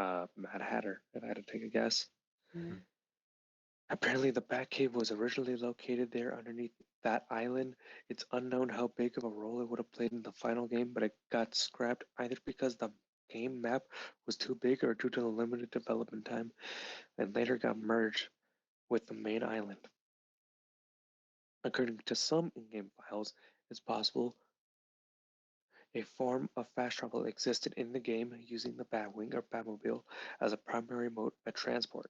Mad Hatter, if I had to take a guess. Mm-hmm. Apparently, the Batcave was originally located there underneath that island. It's unknown how big of a role it would have played in the final game, but it got scrapped either because the game map was too big or due to the limited development time, and later got merged with the main island. According to some in-game files, it's possible a form of fast travel existed in the game using the Batwing or Batmobile as a primary mode of transport.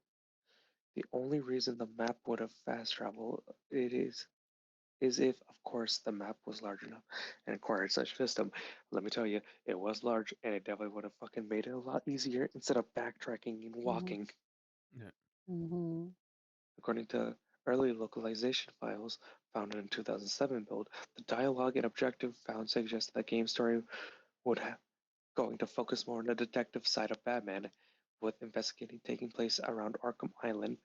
The only reason the map would have fast travel is if, of course, the map was large enough and required such system. Let me tell you, it was large and it definitely would have fucking made it a lot easier instead of backtracking and Mm-hmm. walking. Yeah. Mm-hmm. According to early localization files found in 2007 build, the dialogue and objective found suggested the game story would have going to focus more on the detective side of Batman, with investigating taking place around Arkham Island,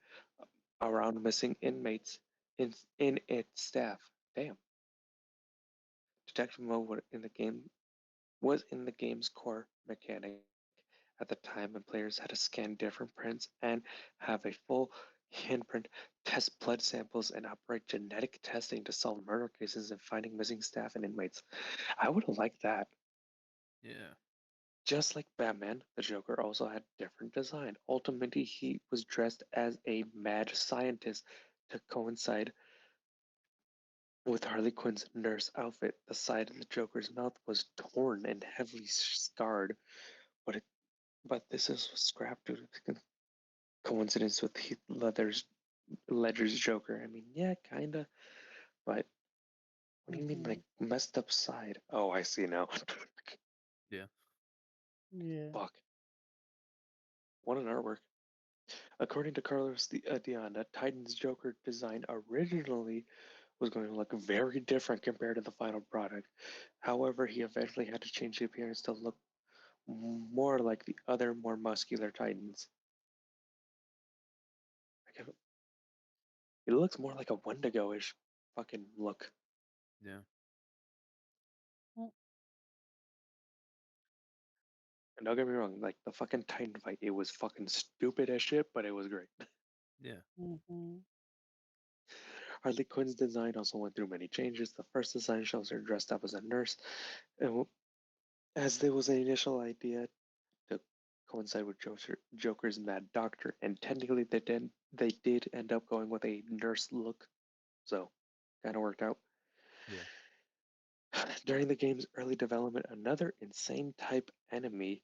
around missing inmates in its staff. Damn. Detective mode was in the game's core mechanic at the time, and players had to scan different prints and have a full handprint, test blood samples, and operate genetic testing to solve murder cases and finding missing staff and inmates. I would have liked that. Yeah. Just like Batman, the Joker also had different design. Ultimately, he was dressed as a mad scientist to coincide with Harley Quinn's nurse outfit. The side of the Joker's mouth was torn and heavily scarred, but this is scrapped due to coincidence with Heath Ledger's Joker. I mean, yeah, kinda, but what do you mean, like messed up side? Oh, I see now. Yeah. Yeah. Fuck. What an artwork. According to Carlos Diana, Titan's Joker design originally was going to look very different compared to the final product. However, he eventually had to change the appearance to look more like the other, more muscular Titans. Like, it looks more like a Wendigo-ish fucking look. Yeah. Mm-hmm. And don't get me wrong, like the fucking Titan fight, it was fucking stupid as shit, but it was great. Yeah. Harley Quinn's design also went through many changes. The first design shows her dressed up as a nurse, and as there was an initial idea to coincide with Joker's Mad Doctor, and technically they did end up going with a nurse look, so kind of worked out. Yeah. During the game's early development, another insane type enemy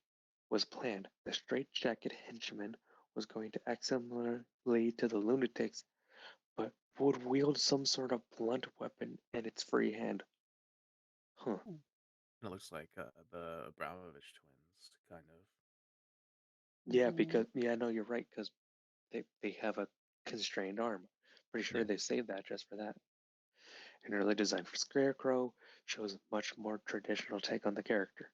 was planned. The straitjacket henchman was going to act similarly to the lunatics, but would wield some sort of blunt weapon in its free hand. Huh. It looks like the Abramovich twins, kind of. Yeah, Mm-hmm. because yeah, no, you're right, because they have a constrained arm. Pretty sure Yeah. they saved that just for that. An early design for Scarecrow shows a much more traditional take on the character.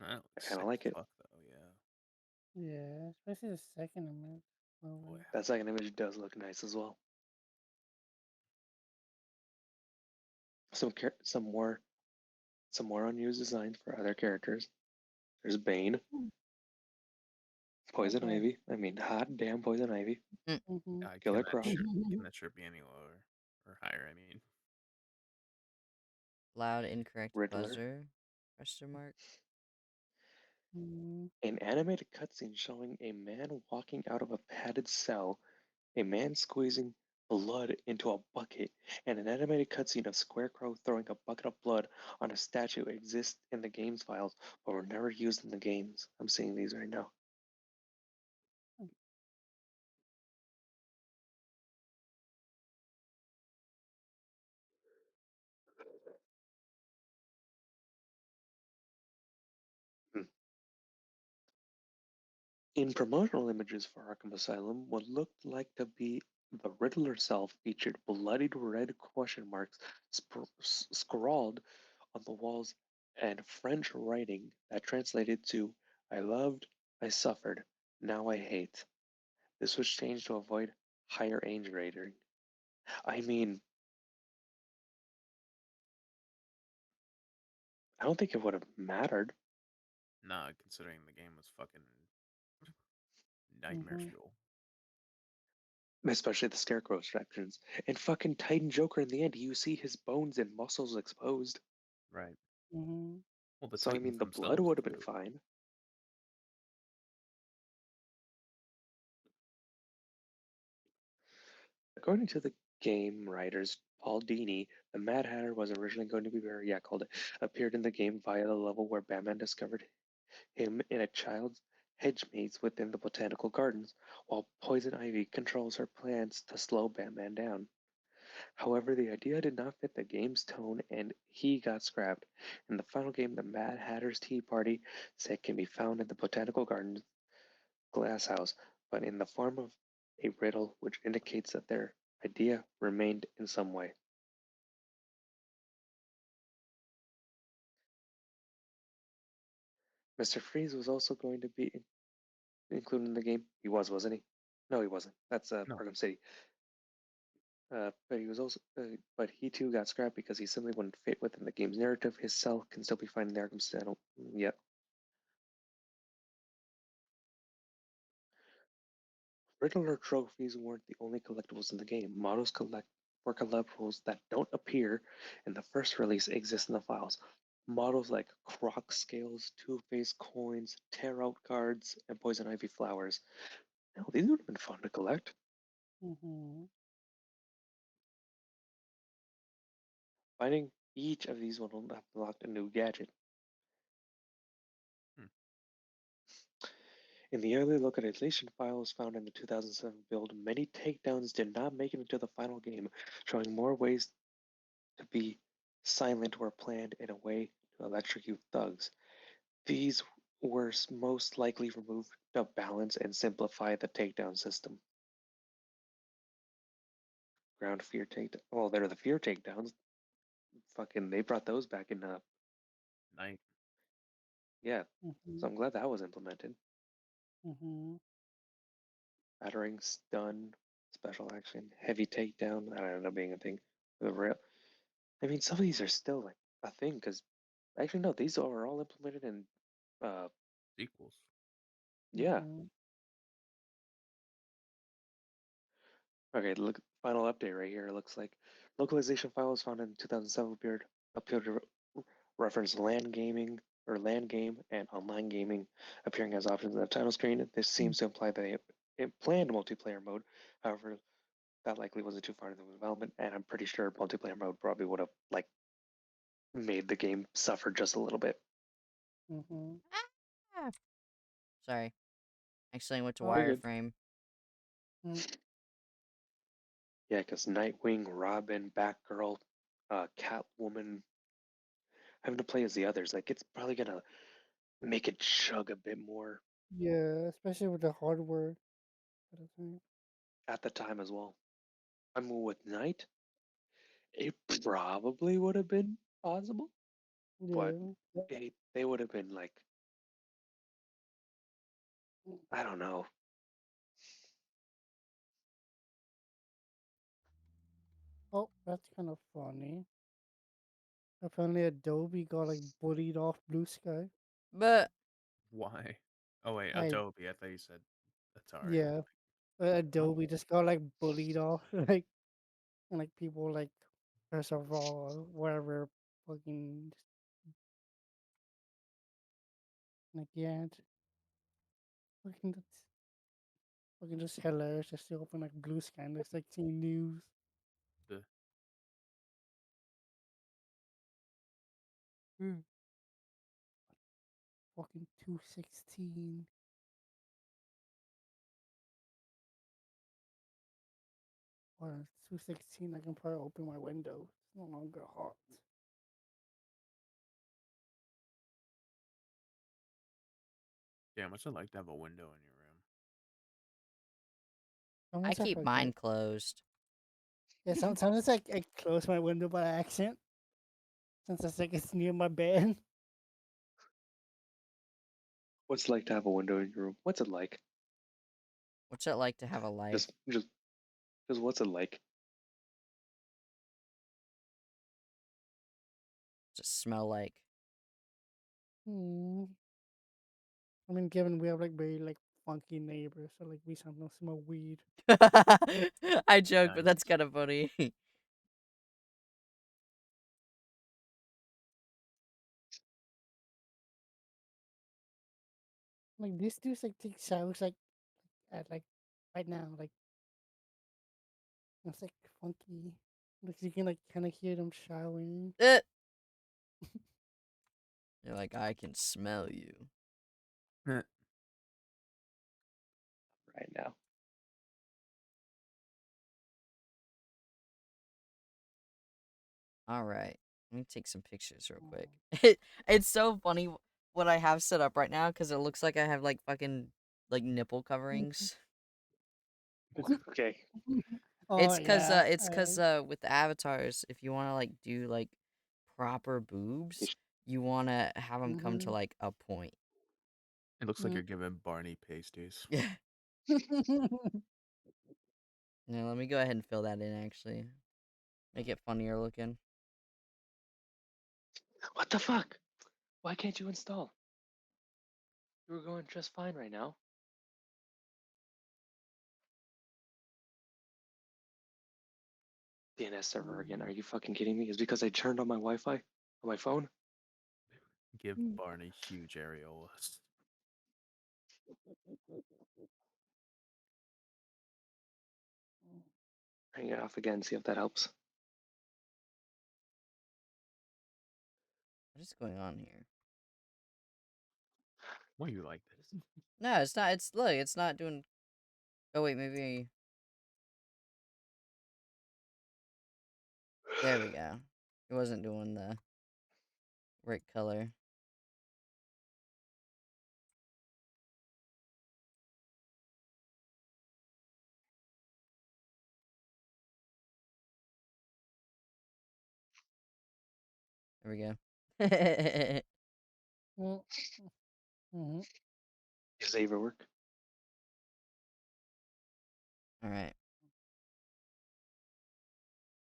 That I looks kind of sick as like it. fuck, though. Yeah. Yeah, especially the second image. Oh, Movie. yeah. That second image does look nice as well. Some more unused designs for other characters. There's Bane, Mm. Poison Okay. Ivy. I mean, hot damn Poison Ivy. Mm-hmm. Can Killer that Croc. shirt can that shirt be any lower or higher? I mean, Loud incorrect Riddler. buzzer? Question mark. Mm-hmm. An animated cutscene showing a man walking out of a padded cell, a man squeezing blood into a bucket, and an animated cutscene of Scarecrow throwing a bucket of blood on a statue exists in the game's files, but were never used in the games. I'm seeing these right now. Hmm. In promotional images for Arkham Asylum, what looked like to be the Riddler self featured bloodied red question marks scrawled on the walls and French writing that translated to I loved, I suffered, now I hate. This was changed to avoid higher age rating. I mean, I don't think it would have mattered. Nah, considering the game was fucking nightmare Mhm. fuel. Especially the Scarecrow sections. And fucking Titan Joker in the end, you see his bones and muscles exposed. Right. Mhm. Well, the So, I Titans mean, the blood themselves would have been too. fine. According to the game writers Paul Dini, the Mad Hatter was originally going to be appeared in the game via the level where Batman discovered him in a child's hedge maze within the botanical gardens, while Poison Ivy controls her plans to slow Batman down. However, the idea did not fit the game's tone and he got scrapped. In the final game, the Mad Hatter's Tea Party set can be found in the Botanical Gardens glass house, but in the form of a riddle which indicates that their idea remained in some way. Mr. Freeze was also going to be included in the game. He was, wasn't he? No, he wasn't. That's No. Arkham City. But he was also, but he too got scrapped because he simply wouldn't fit within the game's narrative. His cell can still be found in the Arkham City. Yep. Riddler trophies weren't the only collectibles in the game. Models for collectibles that don't appear in the first release exist in the files. Models like Croc scales, Two-Face coins, Tarot cards, and Poison Ivy flowers. Now, these would have been fun to collect. Mhm. Finding each of these would have unlocked a new gadget. Hmm. In the early localization files found in the 2007 build, many takedowns did not make it into the final game, showing more ways to be silent were planned in a way to electrocute thugs. These were most likely removed to balance and simplify the takedown system. Ground fear takedown. Well, they're the fear takedowns. Fucking, they brought those back in. Night. Yeah. So Mhm. I'm glad that was implemented. Mhm. Battering, stun, special action, heavy takedown. That ended up being a thing. The rail. I mean, some of these are still like a thing because actually no, these are all implemented in. Uh, Sequels. yeah. Mhm. Okay, look, final update right here. It looks like localization files found in 2007 appeared to reference LAN gaming or LAN game and online gaming appearing as options in the title screen. This seems to imply that it planned multiplayer mode. However, that likely wasn't too far into the development, and I'm pretty sure multiplayer mode probably would have like made the game suffer just a little bit. Mhm. Ah. Sorry. Accidentally went to Oh. You're good. wireframe. Mm. Yeah, because Nightwing, Robin, Batgirl, Catwoman, having to play as the others, like it's probably gonna make it chug a bit more Yeah, especially with the hardware. At the time. at the time as well. I mean, with Night, it probably would have been possible, but Yeah. they would have been like, I don't know. Oh, that's kind of funny. Apparently, Adobe got like bullied off Blue Sky. But Why? Oh wait, I Adobe. I thought you said Atari. Yeah, Huh? Adobe just got like bullied off, like and like people like first of all whatever fucking like yeah, it's fucking just hilarious just to open like Blue Sky and it's like seeing news. The Fucking 216. Or it's 216, I can probably open my window. It's no longer hot. damn, what's it like to have a window in your room? I Sometimes I keep forget. mine closed. Yeah, sometimes it's like I close my window by accident since it's like it's near my bed. What's it like to have a window in your room? What's it like? What's it like to have a life? Just what's it like? Just smell like. Hmm. mean, given we have like very like funky neighbors, so like we sometimes smell weed. I joke, but that's Nice. kind of funny. Like these dudes like take showers like at like right now, like it's like funky. Like you can like kind of hear them showering. Eh. You're like, I can smell you. right now. All right. Let me take some pictures real quick. It's so funny what I have set up right now because it looks like I have like fucking like nipple coverings. Okay. Oh yeah. It's cause with the avatars, if you want to like do like proper boobs, you want to have them come to Mhm. like a point. It looks like Mm. you're giving Barney pasties. Yeah. Now let me go ahead and fill that in actually. Make it funnier looking. What the fuck? Why can't you install? You were going just fine right now. DNS server again. Are you fucking kidding me? Is because I turned on my Wi-Fi on my phone? Give Mm. Barney huge areolas. Hang it off again. See if that helps. What is going on here? Why you like this? No, it's not. It's look. It's not doing. Oh wait, maybe. There we go. It wasn't doing the right color. There we go. Mm. Mhm. Does it even work? All right.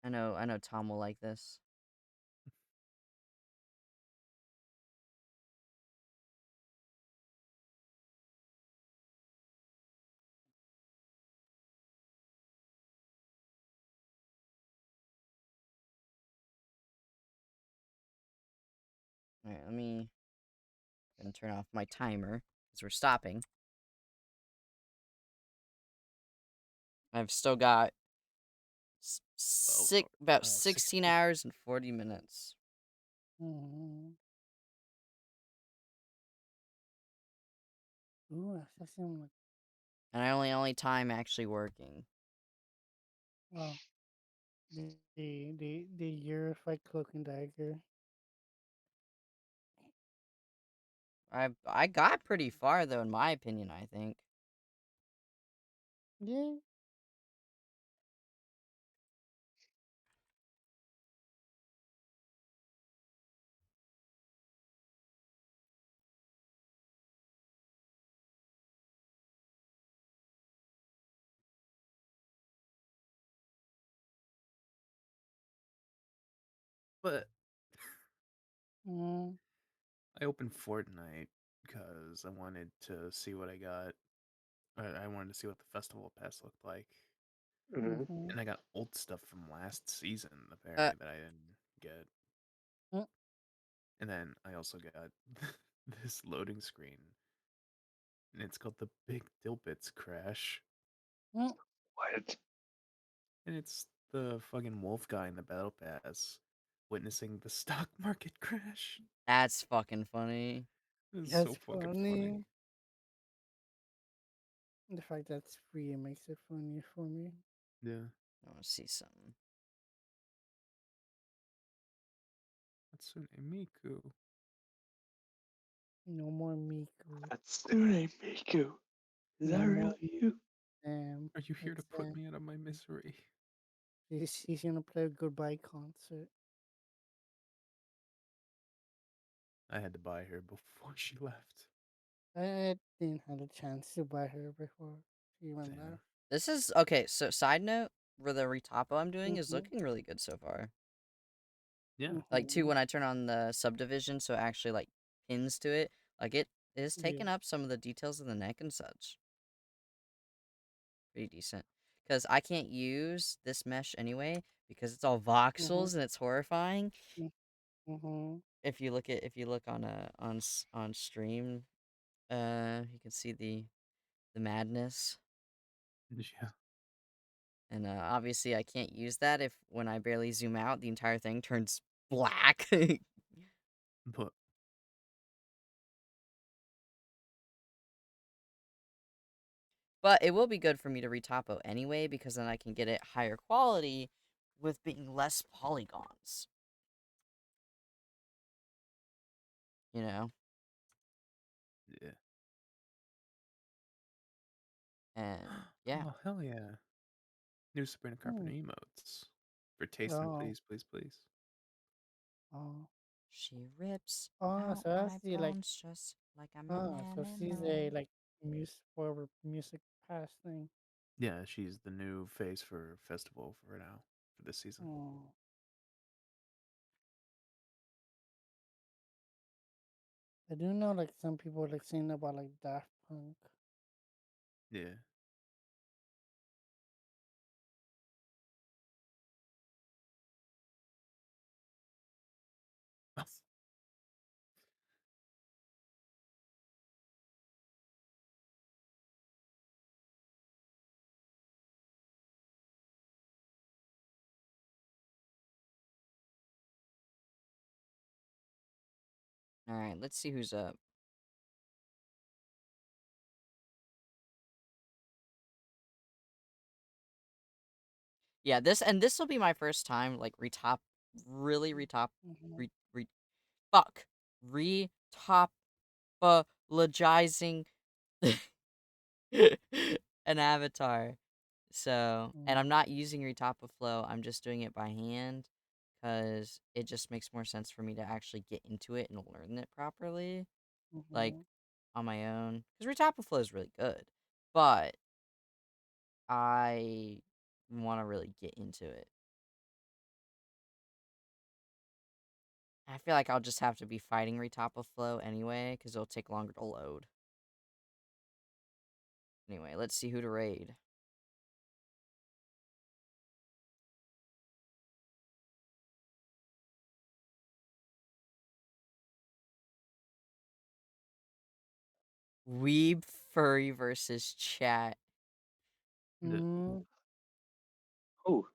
I know Tom will like this. All right, let me go and turn off my timer because we're stopping. I've still got about 16 60. hours and 40 minutes. Mhm. Ooh, that's like And I only time actually working. oh the year fight cloak and dagger. I got pretty far though, in my opinion, I think. Yeah. But Mm. I opened Fortnite because I wanted to see what I got. I wanted to see what the festival pass looked like. Mm-hmm. Mhm. And I got old stuff from last season, Uh, apparently, that I didn't get. Mm. And then I also got this loading screen. And it's called the Big Dilbits Crash. Mm. What? And it's the fucking wolf guy in the Battle Pass witnessing the stock market crash. that's fucking funny. This is so That's fucking funny. funny. The fact that's free makes it funny for me. Yeah. I want to see something. Hatsune Miku. No more Miku. Hatsune Miku. Is that No more really you? Are you here to It's put me out of my misery? he's gonna play a goodbye concert. I had to buy her before she left. I didn't have a chance to buy her before she even Fair. left. This is okay. So, side note, where the retapo I'm doing is Mhm. looking really good so far. Yeah. Like, too, Mhm. when I turn on the subdivision, so it actually like pins to it, like it It is Yeah. taking up some of the details of the neck and such. Pretty decent. Because I can't use this mesh anyway because it's all voxels and it's horrifying. Mm-hmm. If you look on on stream, you can see the madness. Yeah. And obviously I can't use that if when I barely zoom out, the entire thing turns black. But But it will be good for me to retopo anyway because then I can get it higher quality with being less polygons. You know? yeah. And yeah. Oh hell yeah! New Sabrina Carpenter emotes for tasting, Oh. please, please, please. Oh. She rips Oh, out so my that's the like. bones just like I'm an Oh, so she's a animal. like music past thing. Yeah, she's the new face for festival for now for this season. Oh. I do know like some people like saying about like Daft Punk. Yeah. Alright, let's see who's up. Yeah, this will be my first time like really Mm-hmm. fuck retopologizing an avatar. So, and I'm not using Retopoflow, I'm just doing it by hand because it just makes more sense for me to actually get into it and learn it properly, like Mm-hmm. on my own. Because Retopoflow is really good, but I want to really get into it. I feel like I'll just have to be fighting Retopoflow anyway because it'll take longer to load. Anyway, let's see who to raid. Weeb Furry versus Chat. Mm-hmm. Oh,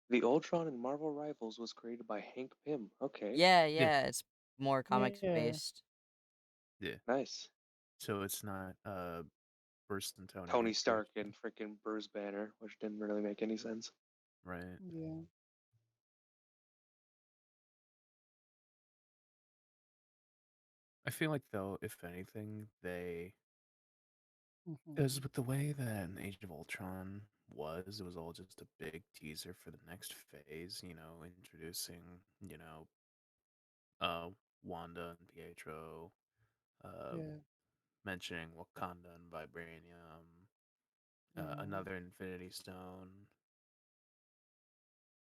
the Ultron and Marvel Rivals was created by Hank Pym. Okay, Yeah, it's more comics Yeah. based. Yeah. nice. So it's not Burst and Tony Tony like Stark PhD. and freaking Bruce Banner, which didn't really make any sense. Right. Yeah. I feel like though, if anything, they Mm-hmm. because with the way that Age of Ultron was, it was all just a big teaser for the next phase. Introducing uh Wanda and Pietro, uh Yeah. mentioning Wakanda and Vibranium, Yeah. another Infinity Stone.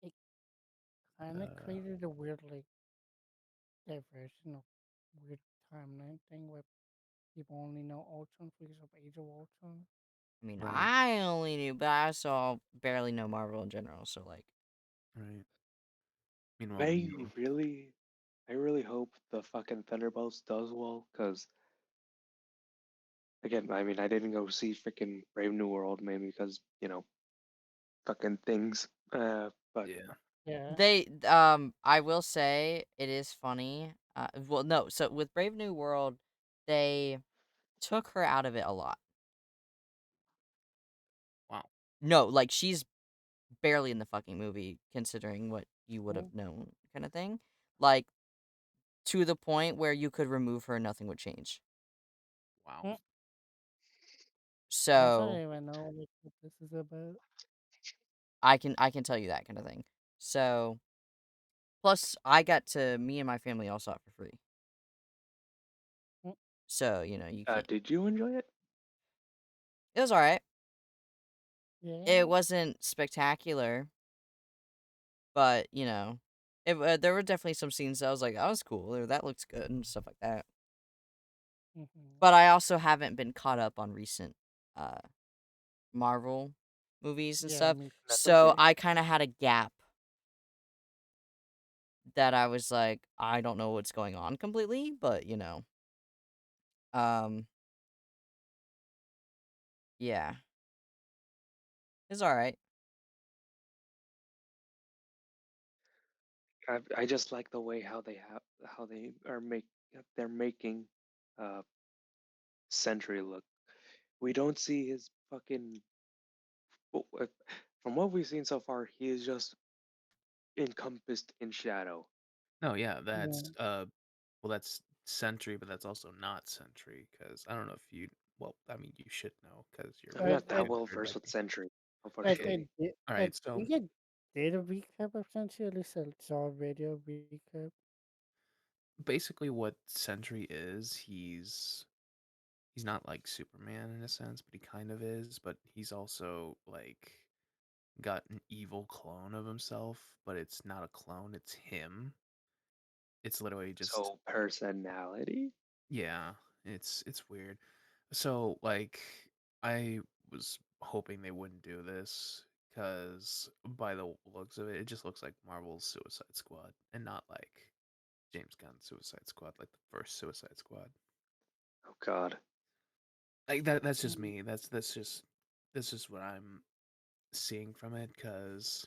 It kind of Uh, created a weird like diversion of weird timeline thing where people only know Ultron because of Age of Ultron. I mean, right, I only knew, but I also barely know Marvel in general, so like, right. Meanwhile, I really, I really hope the fucking Thunderbolts does well, because again, I mean, I didn't go see freaking Brave New World, maybe because fucking things. But yeah, Yeah. I will say it is funny. Well, no, so with Brave New World, they took her out of it a lot. wow, No, like she's barely in the fucking movie, considering what you would Mm. have known, kind of thing. Like to the point where you could remove her, and nothing would change. wow. Mm. That's I don't So even know like, what this is about. I can tell you that kind of thing. So plus, me and my family all saw it for free. Mm. So you can't. did you enjoy it? It was all right. Yeah. It wasn't spectacular, but there were definitely some scenes that I was like, "That was cool," or "That looks good," and stuff like that. But I also haven't been caught up on recent Marvel movies and Yeah, stuff. me. That's So okay. I kind of had a gap that I was like, I don't know what's going on completely, but um, yeah, it's all right. I just like the way how they are they're making uh Sentry look. We don't see his fucking from what we've seen so far, he is just encompassed in shadow. No, yeah, Yeah. well, that's Sentry, but that's also not Sentry because I don't know if you. Well, I mean, you should know because you're I'm I, not relatively that I, well injured, versed but with Sentry, okay. unfortunately. All right, so we get data recap essentially, at least a saw video recap. basically, what Sentry is, he's not like Superman in a sense, but he kind of is. But he's also like got an evil clone of himself, but it's not a clone; it's him. It's literally just So personality. yeah, it's weird. So like I was hoping they wouldn't do this because by the looks of it, it just looks like Marvel's Suicide Squad and not like James Gunn's Suicide Squad, like the first Suicide Squad. Oh God. Like that's just Mm. me. That's just what I'm seeing from it because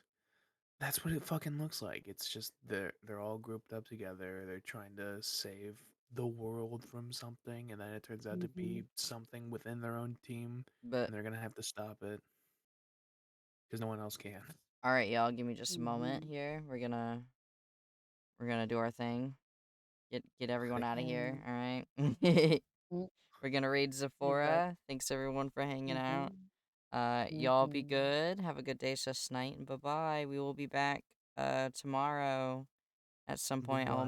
that's what it fucking looks like. It's just they're all grouped up together. They're trying to save the world from something, and then it turns out to Mm-hmm. be something within their own team, But and they're gonna have to stop it because no one else can. all right, y'all, give me just a moment Mm-hmm. here. We're gonna do our thing. Get everyone Okay. out of here. Mm. All right. Mm. We're gonna raid Be back. Zephora. Thanks everyone for hanging out. Mm-hmm. Y'all be Mm-hmm. good. Have a good day, sus night, and bye bye. We will be back tomorrow at some point. I will Bye-bye.